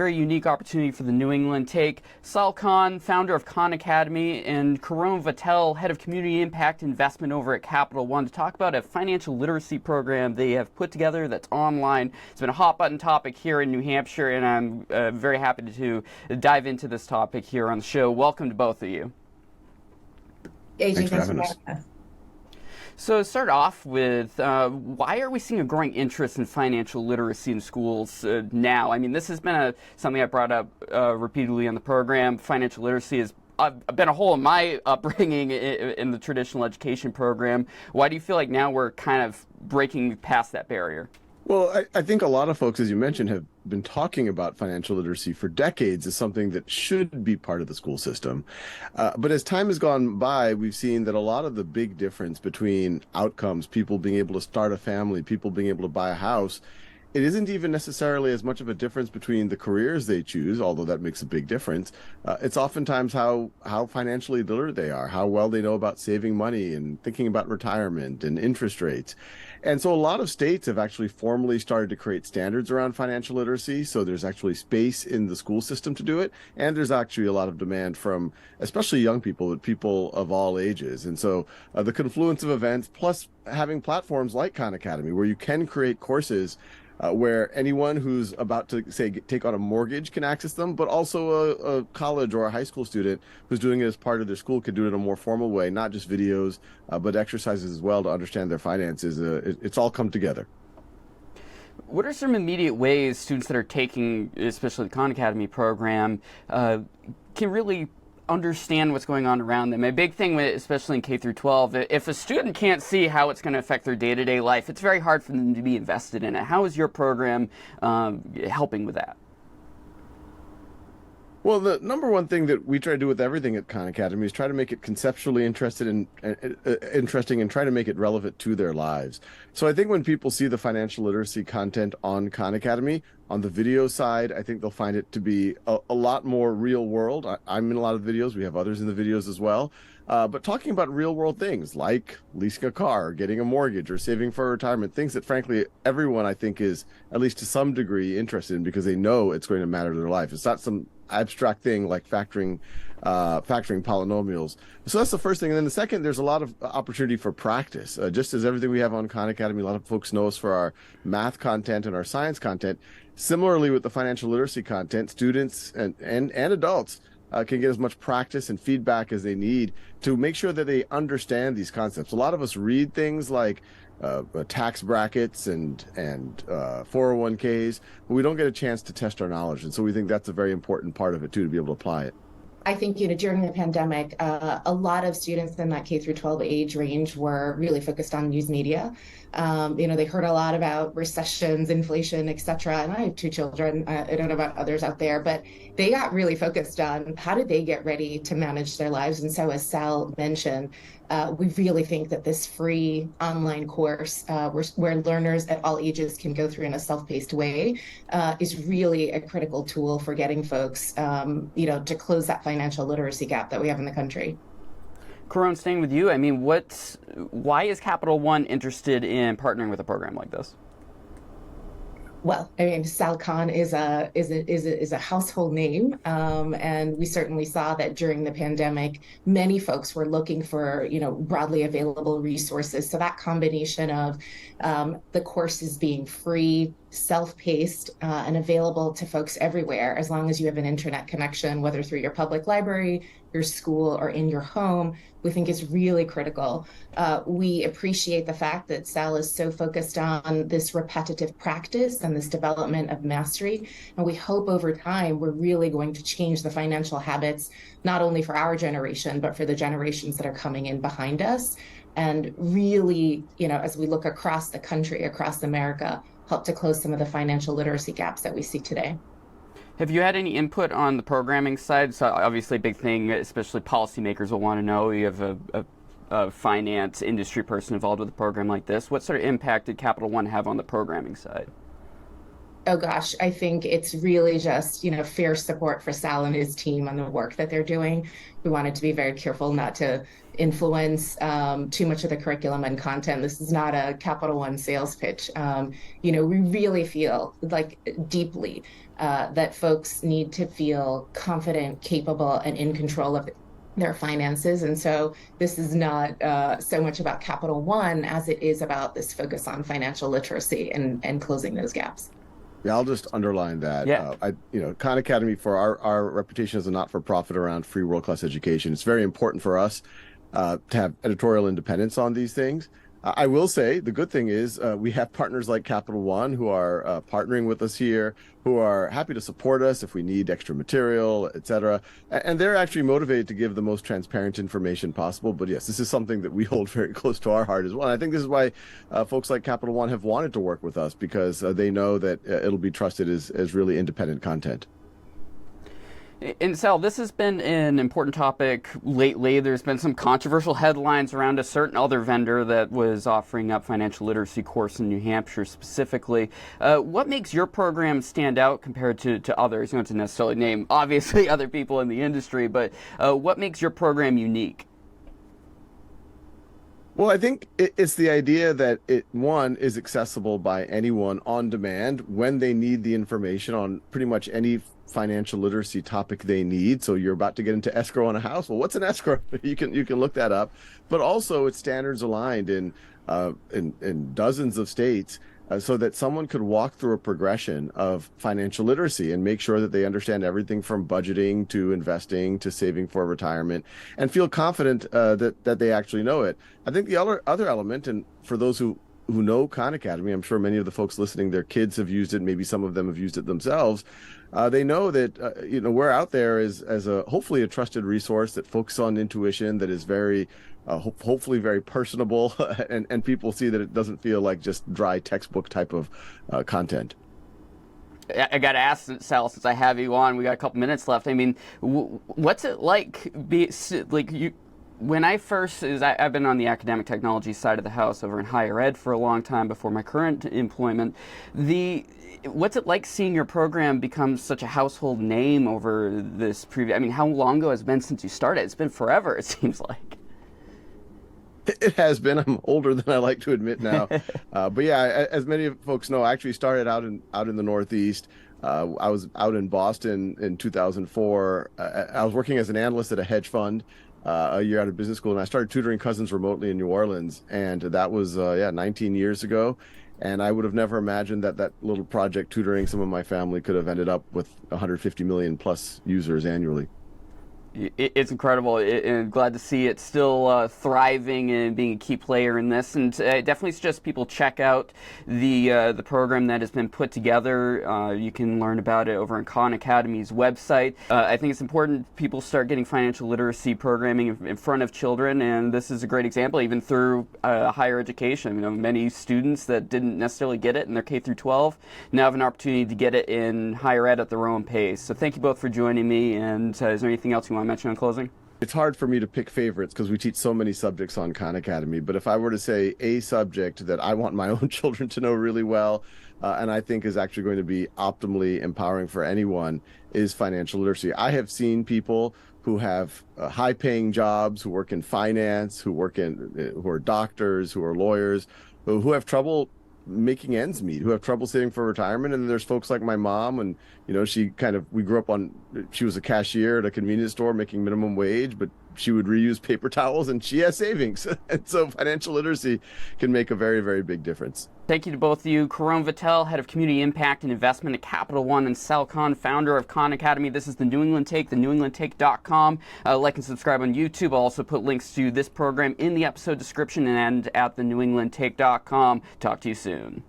Very unique opportunity for the New England take. Sal Khan, founder of Khan Academy, and Kerone Vatel, head of community impact investment over at Capital One, to talk about a financial literacy program they have put together that's online. It's been a hot button topic here in New Hampshire, and I'm very happy to dive into this topic here on the show. Welcome to both of you. AJ, Thanks for thanks for having us. having us. So to start off with, why are we seeing a growing interest in financial literacy in schools now? I mean, this has been something I brought up repeatedly on the program. Financial literacy has been a hole in my upbringing in the traditional education program. Why do you feel like now we're kind of breaking past that barrier? Well, I think a lot of folks, as you mentioned, have been talking about financial literacy for decades as something that should be part of the school system. But as time has gone by, we've seen that a lot of the big difference between outcomes, people being able to start a family, people being able to buy a house, it isn't even necessarily as much of a difference between the careers they choose, although that makes a big difference. It's oftentimes how financially literate they are, how well they know about saving money and thinking about retirement and interest rates. And so a lot of states have actually formally started to create standards around financial literacy. So there's actually space in the school system to do it. And there's actually a lot of demand from especially young people, but people of all ages. And so the confluence of events, plus having platforms like Khan Academy, where you can create courses where anyone who's about to, say, take on a mortgage can access them, but also a college or a high school student who's doing it as part of their school can do it in a more formal way, not just videos, but exercises as well to understand their finances. It's all come together. What are some immediate ways students that are taking, especially the Khan Academy program, can really understand what's going on around them? A big thing, especially in K through 12, if a student can't see how it's going to affect their day-to-day life, it's very hard for them to be invested in it. How is your program helping with that? Well, the number one thing that we try to do with everything at Khan Academy is try to make it conceptually interesting and try to make it relevant to their lives. So I think when people see the financial literacy content on Khan Academy, on the video side, I think they'll find it to be a lot more real world. I'm in a lot of videos. We have others in the videos as well. But talking about real world things like leasing a car, getting a mortgage, or saving for retirement, things that frankly everyone I think is at least to some degree interested in because they know it's going to matter to their life. It's not some abstract thing like factoring polynomials. So that's the first thing. And then the second, there's a lot of opportunity for practice. Just as everything we have on Khan Academy, a lot of folks know us for our math content and our science content. Similarly, with the financial literacy content, students and adults can get as much practice and feedback as they need to make sure that they understand these concepts. A lot of us read things like tax brackets and 401ks, but we don't get a chance to test our knowledge. And so we think that's a very important part of it too, to be able to apply it. I think, during the pandemic, a lot of students in that K through 12 age range were really focused on news media. They heard a lot about recessions, inflation, et cetera. And I have two children. I don't know about others out there, but they got really focused on how did they get ready to manage their lives. And so, as Sal mentioned, we really think that this free online course, where learners at all ages can go through in a self-paced way, is really a critical tool for getting folks, to close that financial literacy gap that we have in the country. Kerone, staying with you, I mean, why is Capital One interested in partnering with a program like this? Well, I mean, Sal Khan is a household name, and we certainly saw that during the pandemic, many folks were looking for broadly available resources. So that combination of the courses being free, self-paced, and available to folks everywhere, as long as you have an internet connection, whether through your public library, your school, or in your home, we think is really critical. We appreciate the fact that Sal is so focused on this repetitive practice and this development of mastery. And we hope over time we're really going to change the financial habits, not only for our generation, but for the generations that are coming in behind us. And really, as we look across the country, across America, help to close some of the financial literacy gaps that we see today. Have you had any input on the programming side? So obviously a big thing, especially policymakers will want to know. You have a finance industry person involved with a program like this. What sort of impact did Capital One have on the programming side? Oh gosh, I think it's really just, fair support for Sal and his team on the work that they're doing. We wanted to be very careful not to influence too much of the curriculum and content. This is not a Capital One sales pitch. We really feel like deeply that folks need to feel confident, capable, and in control of their finances. And so this is not so much about Capital One as it is about this focus on financial literacy and closing those gaps. Yeah, I'll just underline that. Yeah. Khan Academy, for our reputation as a not-for-profit around free world-class education, it's very important for us to have editorial independence on these things. I will say the good thing is we have partners like Capital One who are partnering with us here, who are happy to support us if we need extra material, et cetera. And they're actually motivated to give the most transparent information possible. But yes, this is something that we hold very close to our heart as well. And I think this is why folks like Capital One have wanted to work with us, because they know that it'll be trusted as really independent content. And Sal, this has been an important topic lately. There's been some controversial headlines around a certain other vendor that was offering up financial literacy course in New Hampshire specifically. What makes your program stand out compared to others? You don't have to necessarily name, obviously, other people in the industry, but what makes your program unique? Well, I think it's the idea that one, is accessible by anyone on demand when they need the information on pretty much any financial literacy topic they need. So you're about to get into escrow on a house. Well, what's an escrow? You can look that up. But also it's standards aligned in dozens of states. So that someone could walk through a progression of financial literacy and make sure that they understand everything from budgeting to investing to saving for retirement, and feel confident that they actually know it. I think the other element, and for those who know Khan Academy, I'm sure many of the folks listening, their kids have used it, maybe some of them have used it themselves. They know that we're out there as a hopefully a trusted resource that focuses on intuition, that is very hopefully very personable, and people see that it doesn't feel like just dry textbook type of content. I got to ask, Sal, since I have you on, we got a couple minutes left. I mean, what's it like when I first, I've been on the academic technology side of the house over in higher ed for a long time before my current employment. What's it like seeing your program become such a household name over this previous? I mean, how long ago has it been since you started? It's been forever, it seems like. It has been. I'm older than I like to admit now, but yeah, as many folks know, I actually started out in the Northeast. I was out in Boston in 2004. I was working as an analyst at a hedge fund a year out of business school, and I started tutoring cousins remotely in New Orleans, and that was 19 years ago. And I would have never imagined that little project tutoring some of my family could have ended up with 150 million plus users annually. It's incredible, and glad to see it still thriving and being a key player in this. And I definitely suggest people check out the program that has been put together. You can learn about it over on Khan Academy's website. I think it's important people start getting financial literacy programming in front of children, and this is a great example, even through higher education. Many students that didn't necessarily get it in their K through 12 now have an opportunity to get it in higher ed at their own pace. So thank you both for joining me. And is there anything else you want to mention in closing? It's hard for me to pick favorites because we teach so many subjects on Khan Academy. But if I were to say a subject that I want my own children to know really well, and I think is actually going to be optimally empowering for anyone, is financial literacy. I have seen people who have high-paying jobs, who work in finance, who are doctors, who are lawyers, who have trouble making ends meet, who have trouble saving for retirement. And there's folks like my mom, and we grew up she was a cashier at a convenience store making minimum wage, but she would reuse paper towels, and she has savings. And so financial literacy can make a very, very big difference. Thank you to both of you. Kerone Vatel, Head of Community Impact and Investment at Capital One, and Sal Khan, founder of Khan Academy. This is the New England Take, thenewenglandtake.com. Like and subscribe on YouTube. I'll also put links to this program in the episode description and at thenewenglandtake.com. Talk to you soon.